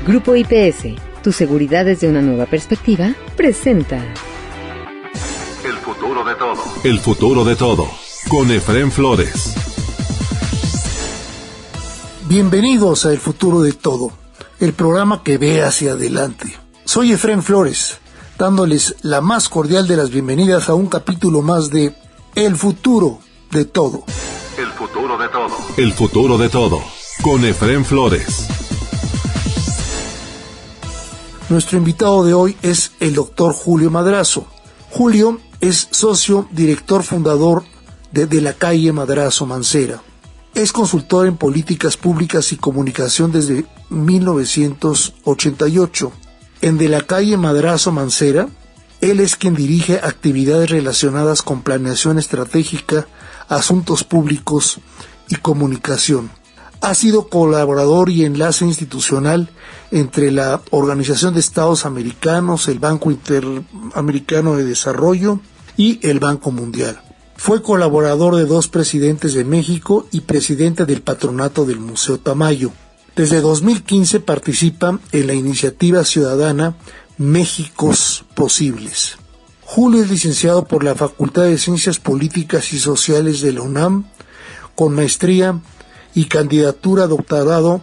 Grupo IPS, tu seguridad desde una nueva perspectiva, presenta El futuro de todo. El futuro de todo, con Efrén Flores. Bienvenidos a El futuro de todo, el programa que ve hacia adelante. Soy Efrén Flores, dándoles la más cordial de las bienvenidas a un capítulo más de El futuro de todo. El futuro de todo. El futuro de todo, con Efrén Flores. Nuestro invitado de hoy es el doctor Julio Madrazo. Julio es socio, director fundador de De la Calle Madrazo Mancera. Es consultor en políticas públicas y comunicación desde 1988. En De la Calle Madrazo Mancera, él es quien dirige actividades relacionadas con planeación estratégica, asuntos públicos y comunicación. Ha sido colaborador y enlace institucional entre la Organización de Estados Americanos, el Banco Interamericano de Desarrollo y el Banco Mundial. Fue colaborador de 2 presidentes de México y presidente del patronato del Museo Tamayo. Desde 2015 participa en la iniciativa ciudadana Méxicos Posibles. Julio es licenciado por la Facultad de Ciencias Políticas y Sociales de la UNAM, con maestría y candidatura a doctorado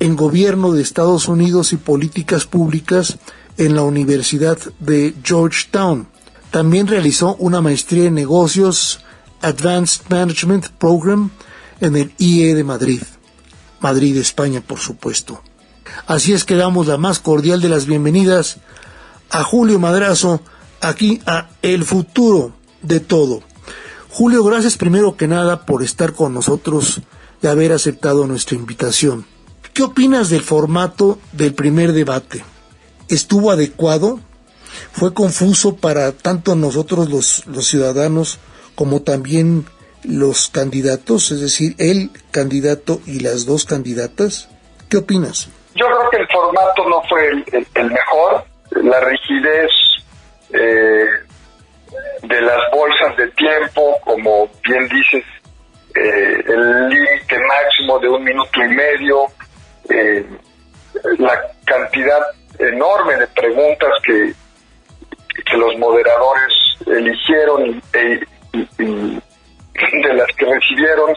en Gobierno de Estados Unidos y Políticas Públicas en la Universidad de Georgetown. También realizó una maestría en Negocios Advanced Management Program en el IE de Madrid, España, por supuesto. Así es que damos la más cordial de las bienvenidas a Julio Madrazo, aquí a El futuro de todo. Julio, gracias primero que nada por estar con nosotros y haber aceptado nuestra invitación. ¿Qué opinas del formato del primer debate? ¿Estuvo adecuado? ¿Fue confuso para tanto nosotros los ciudadanos como también los candidatos? Es decir, el candidato y las 2 candidatas. ¿Qué opinas? Yo creo que el formato no fue el mejor. La rigidez de las bolsas de tiempo, como bien dices, el límite máximo de 1 minuto y medio, la cantidad enorme de preguntas que los moderadores eligieron y de las que recibieron.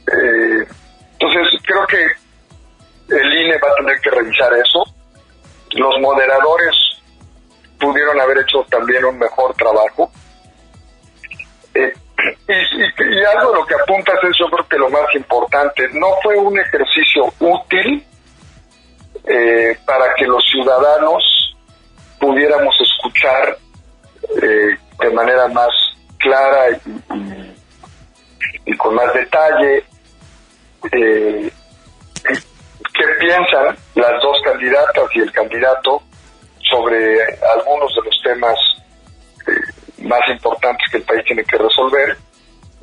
Entonces creo que el INE va a tener que revisar eso. Los moderadores pudieron haber hecho también un mejor trabajo. Y algo de lo que apuntas es, yo creo que lo más importante, no fue un ejercicio útil para que los ciudadanos pudiéramos escuchar de manera más clara y con más detalle qué piensan las 2 candidatas y el candidato sobre algunos de los temas más importantes que el país tiene que resolver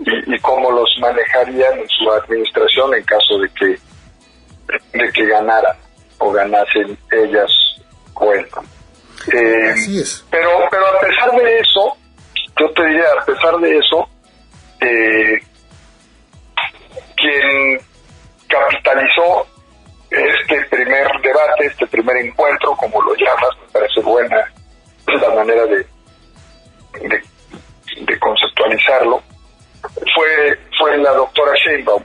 y cómo los manejarían en su administración en caso de que ganaran o ganasen ellas o él. Así es. Pero a pesar de eso, yo te diría, a pesar de eso, quien capitalizó este primer debate, este primer encuentro, como lo llamas, me parece buena la manera de conceptualizarlo, fue la doctora Sheinbaum,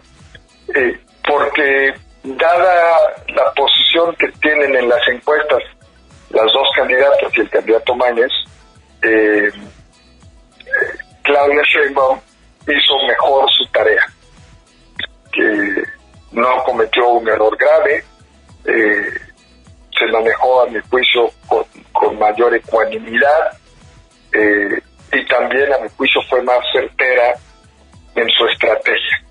porque dada la posición que tienen en las encuestas las 2 candidatas y el candidato Mañez, Claudia Sheinbaum hizo mejor su tarea, que no cometió un error grave, se manejó a mi juicio con mayor ecuanimidad, y también a mi juicio fue más certera en su estrategia.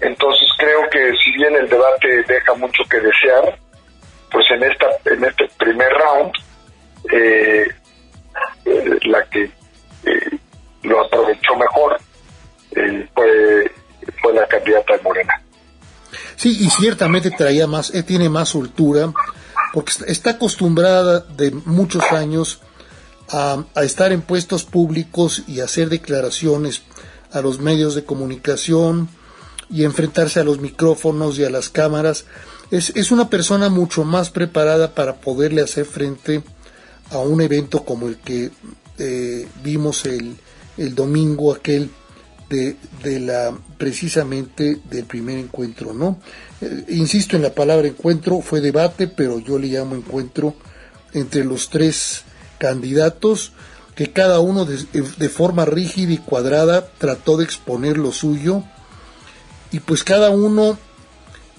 Entonces creo que si bien el debate deja mucho que desear, pues en este primer round la que lo aprovechó mejor fue la candidata de Morena. Sí, y ciertamente tiene más soltura, porque está acostumbrada de muchos años a estar en puestos públicos y hacer declaraciones a los medios de comunicación y enfrentarse a los micrófonos y a las cámaras es una persona mucho más preparada para poderle hacer frente a un evento como el que vimos el domingo aquel precisamente del primer encuentro, ¿no? Insisto en la palabra encuentro, fue debate, pero yo le llamo encuentro entre los tres candidatos, que cada uno de forma rígida y cuadrada trató de exponer lo suyo, y pues cada uno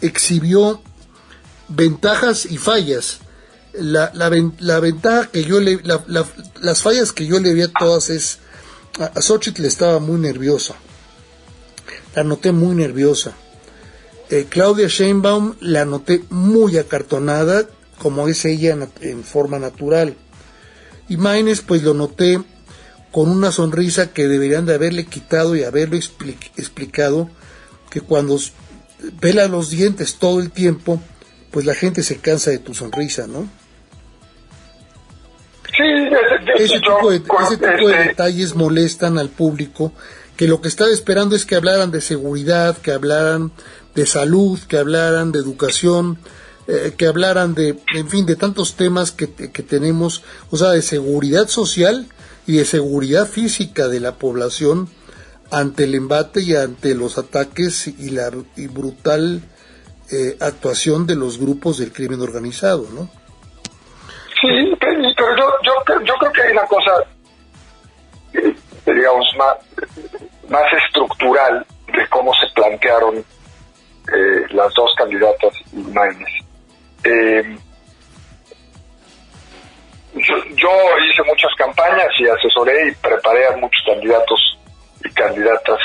exhibió ventajas y fallas. La ventaja que las fallas que yo le vi a todas es, a Xóchitl estaba muy nerviosa, la noté muy nerviosa. Claudia Sheinbaum la noté muy acartonada, como es ella en forma natural. Y Maines pues lo noté con una sonrisa que deberían de haberle quitado y haberlo explicado, que cuando pela los dientes todo el tiempo, pues la gente se cansa de tu sonrisa, ¿no? Sí, ese tipo de detalles molestan al público, que lo que estaba esperando es que hablaran de seguridad, que hablaran de salud, que hablaran de educación, que hablaran de tantos temas que tenemos, o sea, de seguridad social y de seguridad física de la población ante el embate y ante los ataques y brutal actuación de los grupos del crimen organizado, ¿no? Sí, pero yo creo que hay una cosa, digamos, más estructural de cómo se plantearon las dos candidatas y Maines. Yo hice muchas campañas y asesoré y preparé a muchos candidatos y candidatas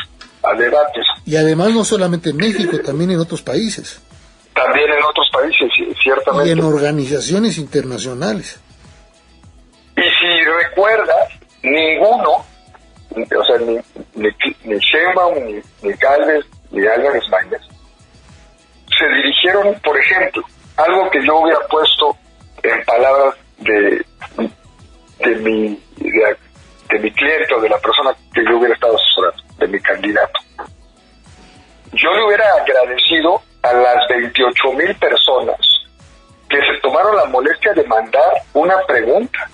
a debates. Y además no solamente en México, también en otros países. También en otros países, ciertamente. Y en organizaciones internacionales. Y si recuerdas, ninguno, o sea, ni Sheinbaum, ni Gálvez, ni Álvarez Maínez, se dirigieron, por ejemplo, algo que yo hubiera puesto en palabras de mi cliente o de la persona que yo hubiera estado asesorando, de mi candidato. Yo le hubiera agradecido a las 28,000 personas que se tomaron la molestia de mandar una pregunta.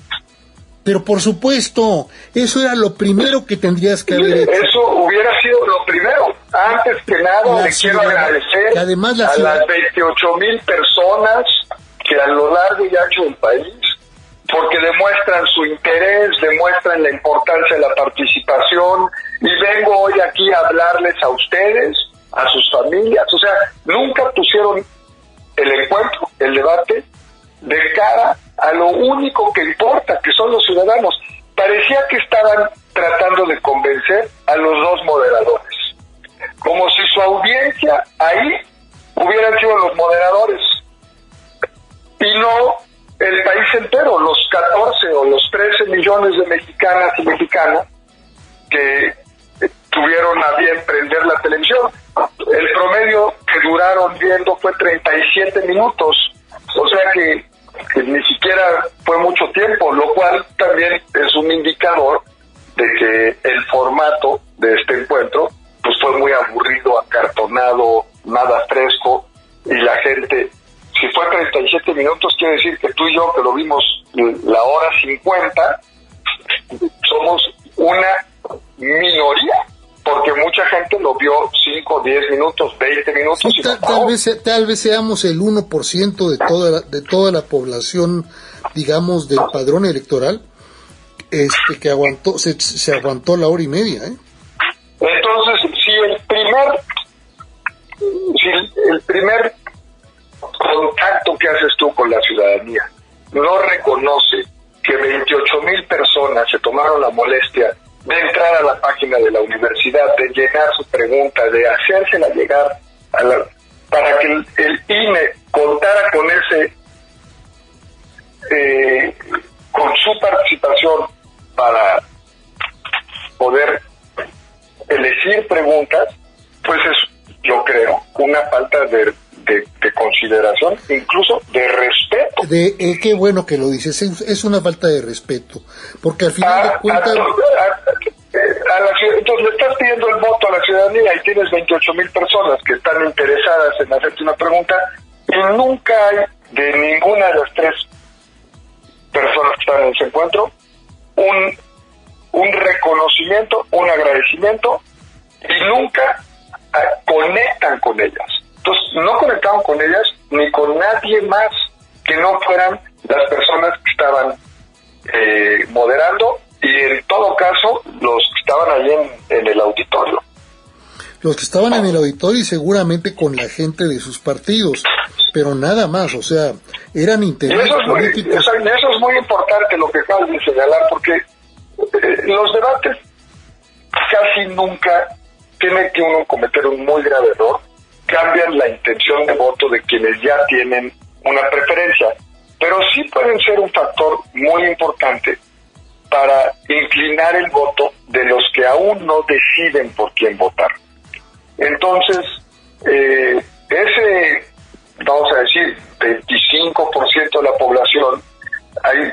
Pero por supuesto, eso era lo primero que tendrías que haber hecho. Eso hubiera sido lo primero. Antes que nada, le quiero agradecer a las 28,000 personas que a lo largo y ancho del país, porque demuestran su interés, demuestran la importancia de la participación, y vengo hoy aquí a hablarles a ustedes, a sus familias. O sea, nunca pusieron el encuentro, el debate, de cara a lo único que importa, que son los ciudadanos. Parecía que estaban tratando de convencer a los dos moderadores, como si su audiencia ahí hubieran sido los moderadores y no el país entero, los 14 o los 13 millones de mexicanas y mexicanos que tuvieron a bien prender la televisión. El promedio que duraron viendo fue 37 minutos, o sea que ni siquiera fue mucho tiempo, lo cual también es un indicador de que el formato de este encuentro pues fue muy aburrido, acartonado, nada fresco, y la gente, si fue 37 minutos, quiere decir que tú y yo, que lo vimos la hora 50, somos una minoría, porque mucha gente lo vio 5, 10 minutos, 20 minutos. Sí, tal vez seamos el 1% de toda la población, digamos, del padrón electoral, que aguantó, se aguantó la hora y media, ¿eh? Entonces, si el primer contacto que haces tú con la ciudadanía no reconoce que 28,000 personas se tomaron la molestia de entrar a la página de la universidad, de llenar su pregunta, de hacérsela llegar para que el INE contara con con su participación para poder elegir preguntas, pues es, yo creo, una falta de consideración, incluso de respeto. Qué bueno que lo dices, es una falta de respeto, porque al final de cuentas... Entonces le estás pidiendo el voto a la ciudadanía y tienes 28,000 personas que están interesadas en hacerte una pregunta, y nunca hay de ninguna de las tres personas que están en ese encuentro un reconocimiento, un agradecimiento, y nunca conectan con ellas. Entonces, no conectaban con ellas ni con nadie más que no fueran las personas que estaban moderando, y en todo caso los que estaban allí en el auditorio. Los que estaban en el auditorio y seguramente con la gente de sus partidos, pero nada más, o sea, eran intereses políticos. Eso es muy importante lo que acabas de señalar, porque los debates casi nunca, tiene que uno cometer un muy grave error, cambian la intención de voto de quienes ya tienen una preferencia, pero sí pueden ser un factor muy importante para inclinar el voto de los que aún no deciden por quién votar. Entonces, ese, vamos a decir, 25% de la población, hay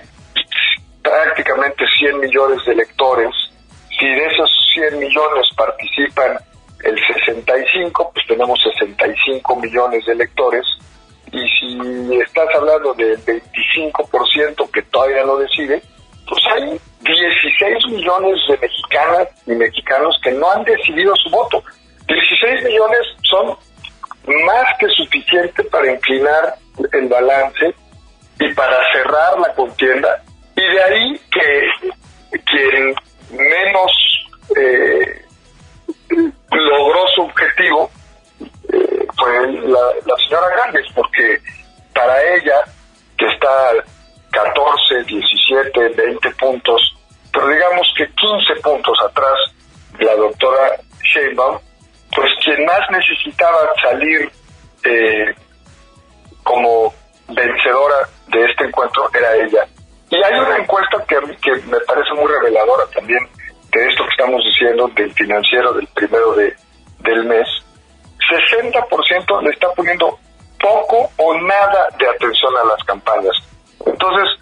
prácticamente 100 millones de electores. Si de esos 100 millones participan el 65, pues tenemos 65 millones de electores, y si estás hablando del 25% que todavía no decide, pues hay 16 millones de mexicanas y mexicanos que no han decidido su voto. 16 millones son más que suficiente para inclinar el balance y para cerrar la contienda, y de ahí que quien menos logró su objetivo fue la señora Gálvez, porque para ella, que está 14, 17, 20 puntos, pero digamos que 15 puntos atrás de la doctora Sheinbaum, pues quien más necesitaba salir como vencedora de este encuentro era ella. Y hay una encuesta que a mí que me parece muy reveladora también de esto que estamos diciendo del Financiero del 1 del mes. 60% le está poniendo poco o nada de atención a las campañas. Entonces,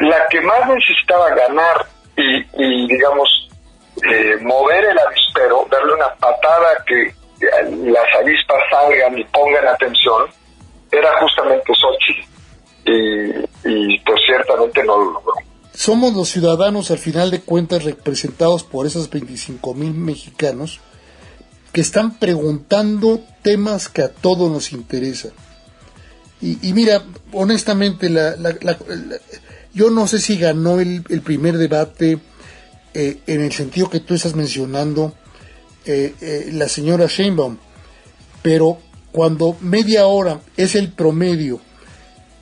la que más necesitaba ganar y digamos, mover el avispero, darle una patada que las avispas salgan y pongan atención, era justamente Xochitl. Y pues ciertamente no lo logró. Somos los ciudadanos, al final de cuentas, representados por esos 25,000 mexicanos que están preguntando temas que a todos nos interesan. Y mira, honestamente, yo no sé si ganó el primer debate en el sentido que tú estás mencionando, la señora Sheinbaum, pero cuando media hora es el promedio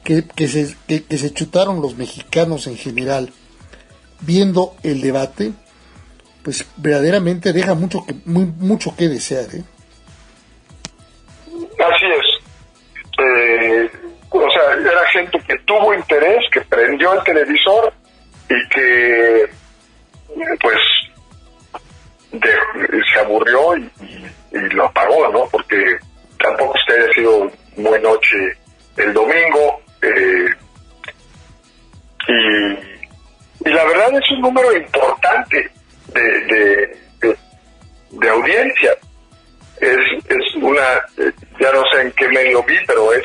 que se chutaron los mexicanos en general viendo el debate, pues verdaderamente deja mucho que desear, ¿eh? Así es. O sea, era gente que tuvo interés, que prendió el televisor y que pues se aburrió y lo apagó, ¿no? Porque tampoco es que haya sido muy noche el domingo, y la verdad es un número importante de audiencia. Es una, ya no sé en qué medio vi, pero es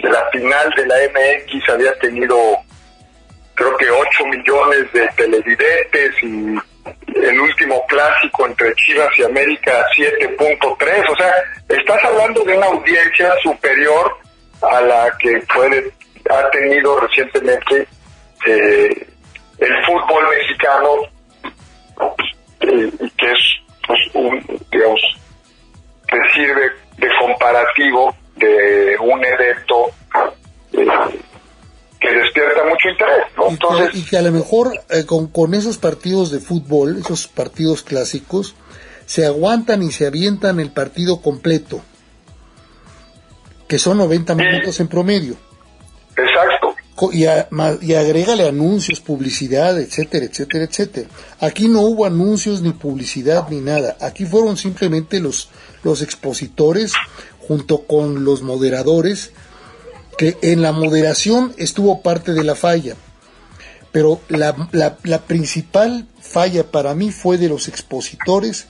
la final de la MX, había tenido creo que 8 millones de televidentes, y el último clásico entre Chivas y América 7.3, o sea, estás hablando de una audiencia superior a la que ha tenido recientemente el fútbol mexicano, que es pues digamos, que sirve de comparativo de un evento que despierta mucho interés, ¿no? Entonces, y que a lo mejor con esos partidos de fútbol, esos partidos clásicos, se aguantan y se avientan el partido completo, que son 90 minutos en promedio. Exacto. Y agrégale anuncios, publicidad, etcétera, etcétera, etcétera. Aquí no hubo anuncios ni publicidad ni nada. Aquí fueron simplemente los expositores junto con los moderadores, que en la moderación estuvo parte de la falla. Pero la principal falla para mí fue de los expositores,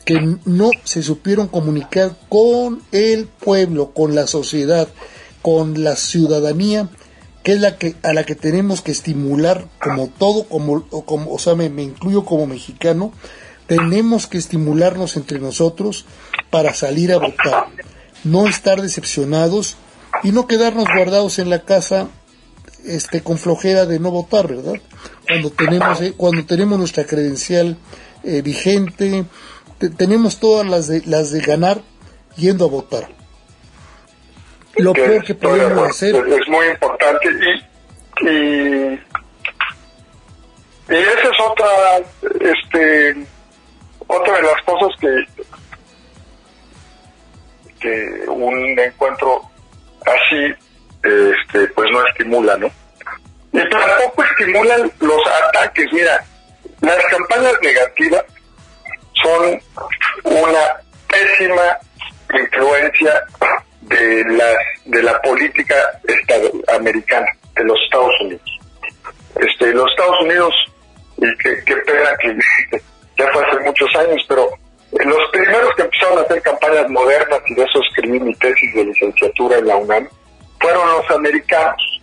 que no se supieron comunicar con el pueblo, con la sociedad, con la ciudadanía, que es a la que tenemos que estimular como todo, o sea, me incluyo como mexicano, tenemos que estimularnos entre nosotros para salir a votar, no estar decepcionados y no quedarnos guardados en la casa con flojera de no votar, ¿verdad? Cuando tenemos nuestra credencial vigente, tenemos todas las de ganar yendo a votar. Lo peor que podemos hacer es muy importante y esa es otra de las cosas que un encuentro así pues no estimula, ¿no? Y tampoco estimulan los ataques. Mira, las campañas negativas son una pésima influencia de la política americana, de los Estados Unidos. Los Estados Unidos, y qué pena que ya fue hace muchos años, pero los primeros que empezaron a hacer campañas modernas, y de eso escribí mi tesis de licenciatura en la UNAM, fueron los americanos.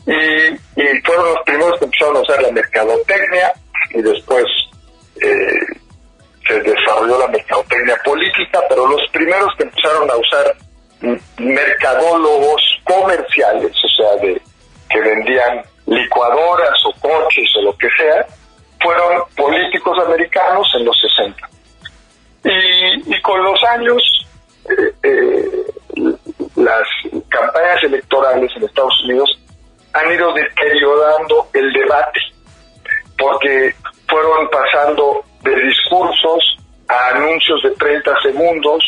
Y fueron los primeros que empezaron a usar la mercadotecnia, y después se desarrolló la mercadotecnia política, pero los primeros que empezaron a usar mercadólogos comerciales, o sea, que vendían licuadoras o coches o lo que sea, fueron políticos americanos en los 60. Y con los años, las campañas electorales en Estados Unidos han ido deteriorando el debate, porque fueron pasando de discursos a anuncios de 30 segundos,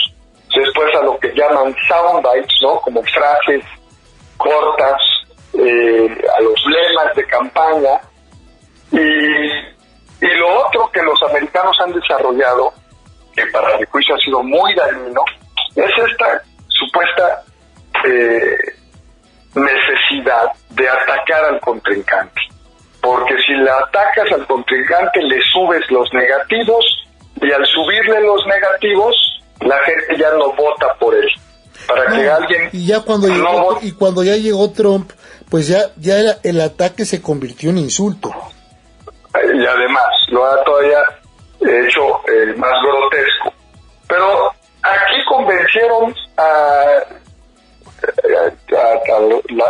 después a lo que llaman soundbites, ¿no? Como frases cortas, a los lemas de campaña. Y lo otro que los americanos han desarrollado, que para mi juicio ha sido muy dañino, es esta supuesta necesidad de atacar al contrincante. Porque si le atacas al contrincante, le subes los negativos, y al subirle los negativos, la gente ya no vota por él. Para que alguien... Y ya cuando ya llegó Trump, pues ya el ataque se convirtió en insulto. Y además, lo ha todavía hecho más grotesco. Pero aquí convencieron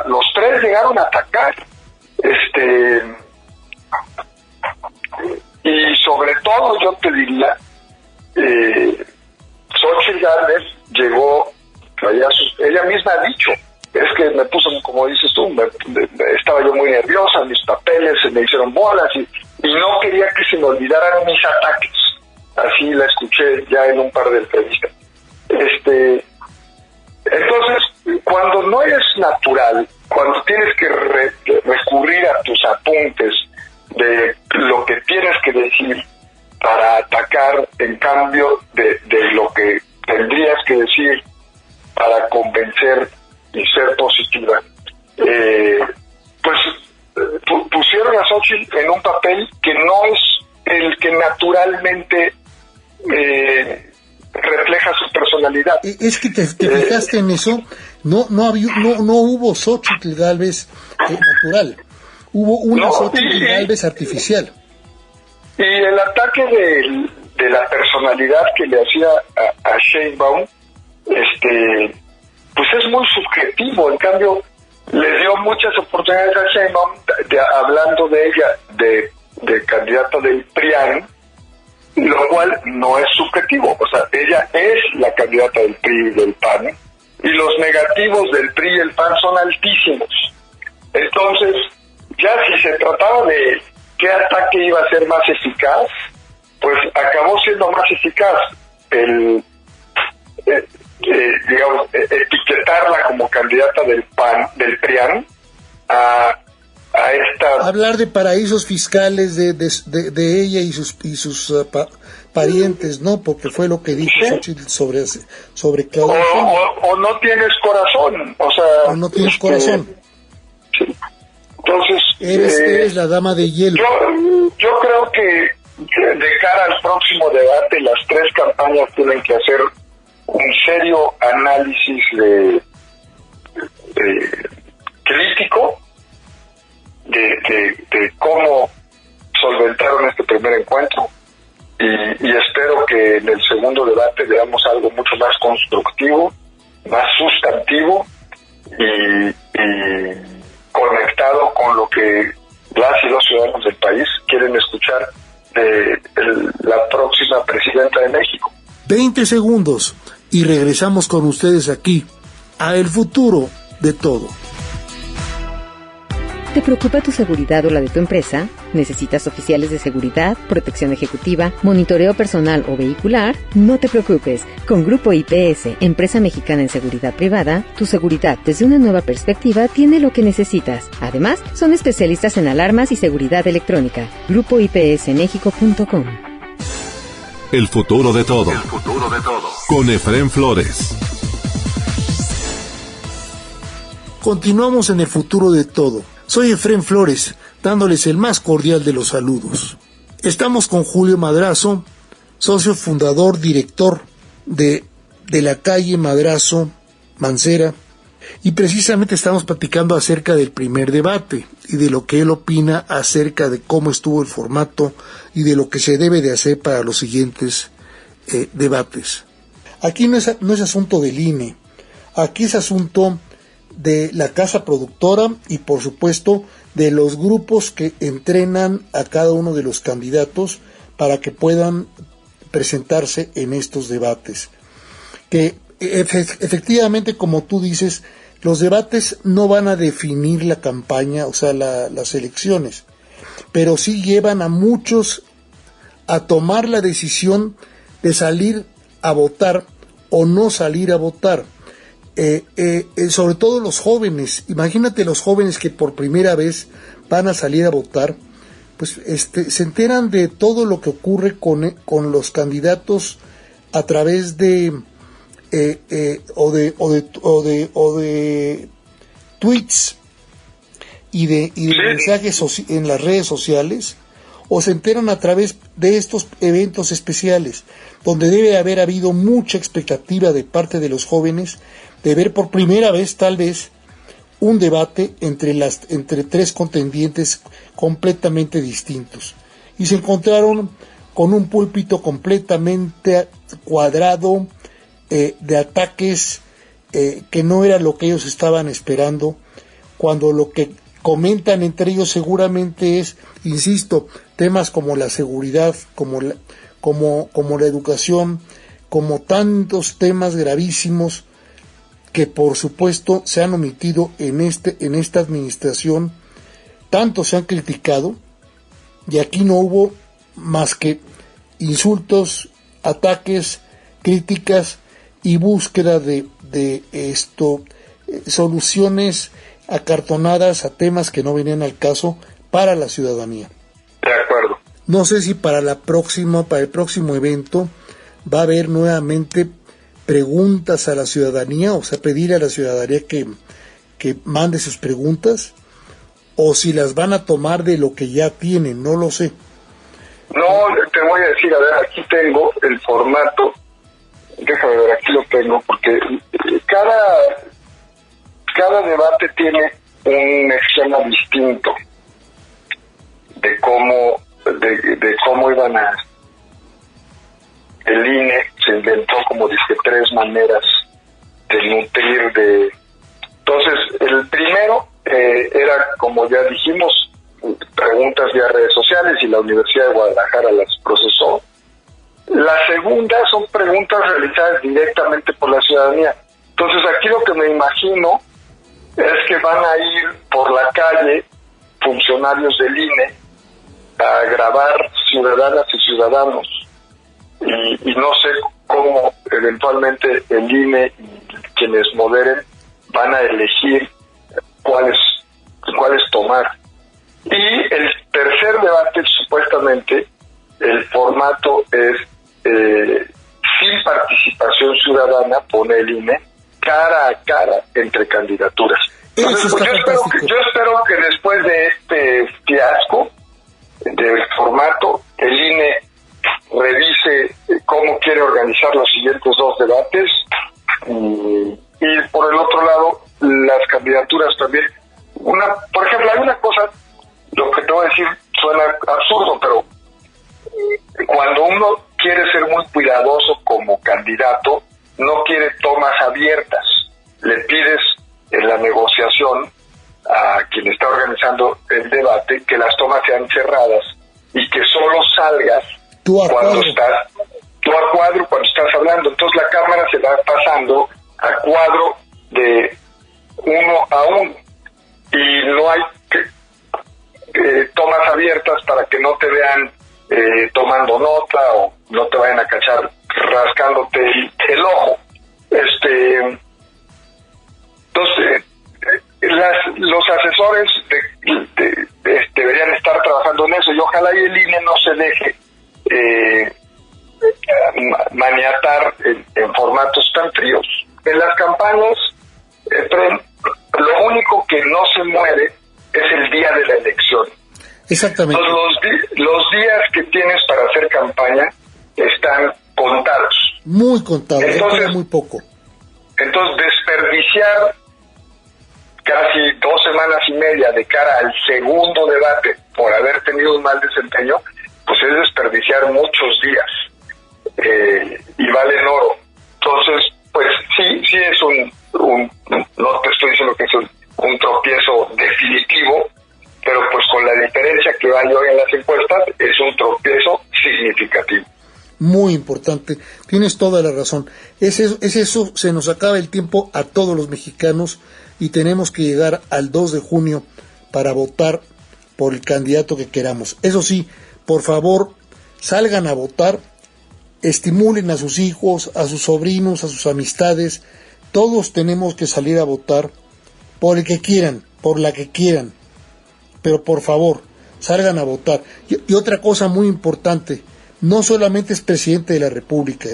los tres llegaron a atacar. Y sobre todo, yo te diría, Xochitl Gálvez llegó, ella misma ha dicho, es que me puso, como dices tú, estaba yo muy nerviosa, mis papeles se me hicieron bolas y no quería que se me olvidaran mis ataques. Así la escuché ya en un par de entrevistas. Entonces, cuando no es natural, cuando tienes que recurrir a tus apuntes de lo que tienes que decir para atacar, en cambio de lo que tendrías que decir para convencer y ser positiva, pues pusieron a Xochitl en un papel que no es el que naturalmente refleja su personalidad. Es que te fijaste en eso, no hubo Xochitl Gálvez natural, hubo una Xochitl Gálvez artificial. Y el ataque de la personalidad que le hacía a Sheinbaum, pues es muy subjetivo. En cambio, le dio muchas oportunidades a Sheinbaum, hablando de ella, de candidata del PRIAN, lo cual no es subjetivo. O sea, ella es la candidata del PRI y del PAN, y los negativos del PRI y el PAN son altísimos. Entonces, ya si se trataba de qué ataque iba a ser más eficaz, pues acabó siendo más eficaz digamos, etiquetarla como candidata del PAN, del PRIAN, a esta... Hablar de paraísos fiscales de ella y sus parientes, ¿no? Porque fue lo que dijo Xochitl sobre Claudia. O no tienes corazón, o sea... O no tienes corazón. Sí. Entonces... Eres la dama de hielo. Yo creo que de cara al próximo debate, las tres campañas tienen que hacer un serio análisis crítico de cómo solventaron este primer encuentro, y espero que en el segundo debate veamos algo mucho más constructivo, más sustantivo y conectado con lo que las y los ciudadanos del país quieren escuchar de la próxima presidenta de México. 20 segundos y regresamos con ustedes aquí a El Futuro de Todo. ¿Te preocupa tu seguridad o la de tu empresa? ¿Necesitas oficiales de seguridad, protección ejecutiva, monitoreo personal o vehicular? No te preocupes. Con Grupo IPS, empresa mexicana en seguridad privada, tu seguridad desde una nueva perspectiva tiene lo que necesitas. Además, son especialistas en alarmas y seguridad electrónica. GrupoIPSMexico.com. El futuro de todo. El futuro de todo. Con Efrén Flores. Continuamos en El Futuro de Todo. Soy Efrén Flores, dándoles el más cordial de los saludos. Estamos con Julio Madrazo, socio fundador, director de la calle Madrazo Mancera, y precisamente estamos platicando acerca del primer debate y de lo que él opina acerca de cómo estuvo el formato y de lo que se debe de hacer para los siguientes debates. Aquí no es asunto del INE, aquí es asunto de la casa productora y por supuesto de los grupos que entrenan a cada uno de los candidatos para que puedan presentarse en estos debates. Que efectivamente, como tú dices, los debates no van a definir la campaña, o sea, las elecciones, pero sí llevan a muchos a tomar la decisión de salir a votar o no salir a votar. Sobre todo los jóvenes. Imagínate los jóvenes que por primera vez van a salir a votar, pues se enteran de todo lo que ocurre con los candidatos a través de tweets y de mensajes en las redes sociales, o se enteran a través de estos eventos especiales, donde debe haber habido mucha expectativa de parte de los jóvenes de ver por primera vez, tal vez, un debate entre tres contendientes completamente distintos. Y se encontraron con un púlpito completamente cuadrado, de ataques que no era lo que ellos estaban esperando, cuando lo que comentan entre ellos seguramente es, insisto, temas como la seguridad, como la educación, como tantos temas gravísimos que por supuesto se han omitido en esta administración, tanto se han criticado, y aquí no hubo más que insultos, ataques, críticas y búsqueda de soluciones acartonadas a temas que no venían al caso para la ciudadanía. De acuerdo. No sé si para el próximo evento va a haber nuevamente preguntas a la ciudadanía, o sea, pedir a la ciudadanía que mande sus preguntas, o si las van a tomar de lo que ya tienen, no lo sé. No, te voy a decir, a ver, aquí tengo el formato, déjame ver, aquí lo tengo, porque cada debate tiene un esquema distinto de cómo iban a... El INE se inventó, como dice, 3 maneras de nutrir de... Entonces, el primero era, como ya dijimos, preguntas vía redes sociales, y la Universidad de Guadalajara las procesó. La segunda son preguntas realizadas directamente por la ciudadanía. Entonces, aquí lo que me imagino es que van a ir por la calle funcionarios del INE a grabar ciudadanas y ciudadanos, y no sé cómo eventualmente el INE y quienes moderen van a elegir cuáles tomar. Y el tercer debate, supuestamente, el formato es sin participación ciudadana, pone el INE, cara a cara entre candidaturas. Entonces, pues yo espero que después de este fiasco del formato, el INE revise cómo quiere organizar los siguientes 2 debates, y por el otro lado las candidaturas también. Por ejemplo, hay una cosa, lo que te voy a decir suena absurdo, pero cuando uno quiere ser muy cuidadoso como candidato, no quiere tomas abiertas. Le pides en la negociación a quien está organizando el debate que las tomas sean cerradas y que solo salgas cuando estás hablando. Entonces la cámara se va pasando a cuadro de uno a uno y no hay tomas abiertas para que no te vean tomando nota o no te vayan a cachar rascándote el ojo. Entonces los asesores deberían estar trabajando en eso, y ojalá y el INE no se deje maniatar en formatos tan fríos. En las campañas, lo único que no se muere es el día de la elección. Exactamente. Los días que tienes para hacer campaña están contados. Muy contados, entonces, muy poco. Entonces, desperdiciar casi 2 semanas y media de cara al segundo debate por haber tenido un mal desempeño, pues es desperdiciar muchos días y valen oro. Entonces, pues sí es no te estoy diciendo que es un tropiezo definitivo, pero pues con la diferencia que hay hoy en las encuestas, es un tropiezo significativo. Muy importante, tienes toda la razón. Es eso, se nos acaba el tiempo a todos los mexicanos y tenemos que llegar al 2 de junio para votar por el candidato que queramos. Eso sí, por favor, salgan a votar, estimulen a sus hijos, a sus sobrinos, a sus amistades. Todos tenemos que salir a votar por el que quieran, por la que quieran, pero por favor, salgan a votar. Y otra cosa muy importante, no solamente es presidente de la República,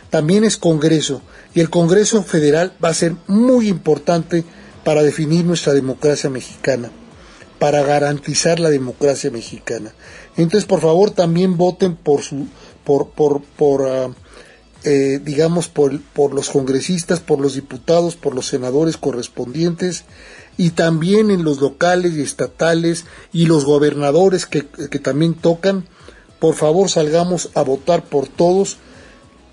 también es Congreso, y el Congreso Federal va a ser muy importante para definir nuestra democracia mexicana, para garantizar la democracia mexicana. Entonces, por favor, también voten por los congresistas, por los diputados, por los senadores correspondientes, y también en los locales y estatales y los gobernadores que también tocan. Por favor, salgamos a votar por todos,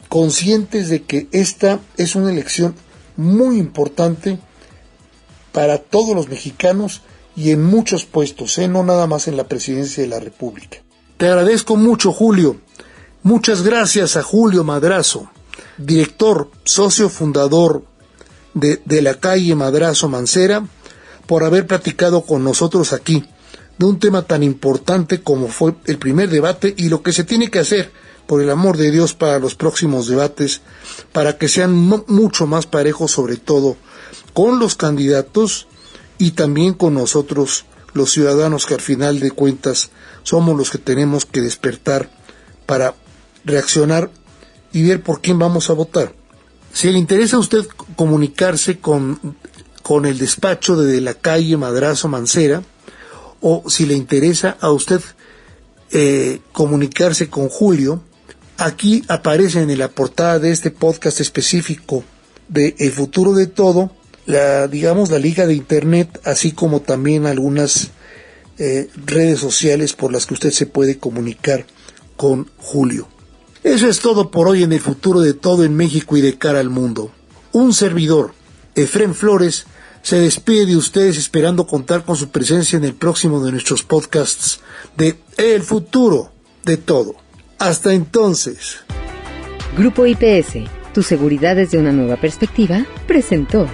conscientes de que esta es una elección muy importante para todos los mexicanos y en muchos puestos, no nada más en la presidencia de la República. Te agradezco mucho, Julio. Muchas gracias a Julio Madrazo, director, socio fundador de la calle Madrazo Mancera, por haber platicado con nosotros aquí de un tema tan importante como fue el primer debate y lo que se tiene que hacer, por el amor de Dios, para los próximos debates, para que sean mucho más parejos, sobre todo con los candidatos y también con nosotros, los ciudadanos, que al final de cuentas somos los que tenemos que despertar para reaccionar y ver por quién vamos a votar. Si le interesa a usted comunicarse con el despacho de la calle Madrazo Mancera, o si le interesa a usted comunicarse con Julio, aquí aparece en la portada de este podcast específico de El Futuro de Todo, la liga de internet, así como también algunas redes sociales por las que usted se puede comunicar con Julio. Eso es todo por hoy en El Futuro de Todo en México y de cara al mundo. Un servidor, Efrén Flores, se despide de ustedes esperando contar con su presencia en el próximo de nuestros podcasts de El Futuro de Todo. Hasta entonces. Grupo IPS, tu seguridad desde una nueva perspectiva, presentó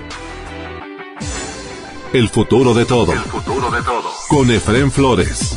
El Futuro de Todo. El Futuro de Todo. Con Efrén Flores.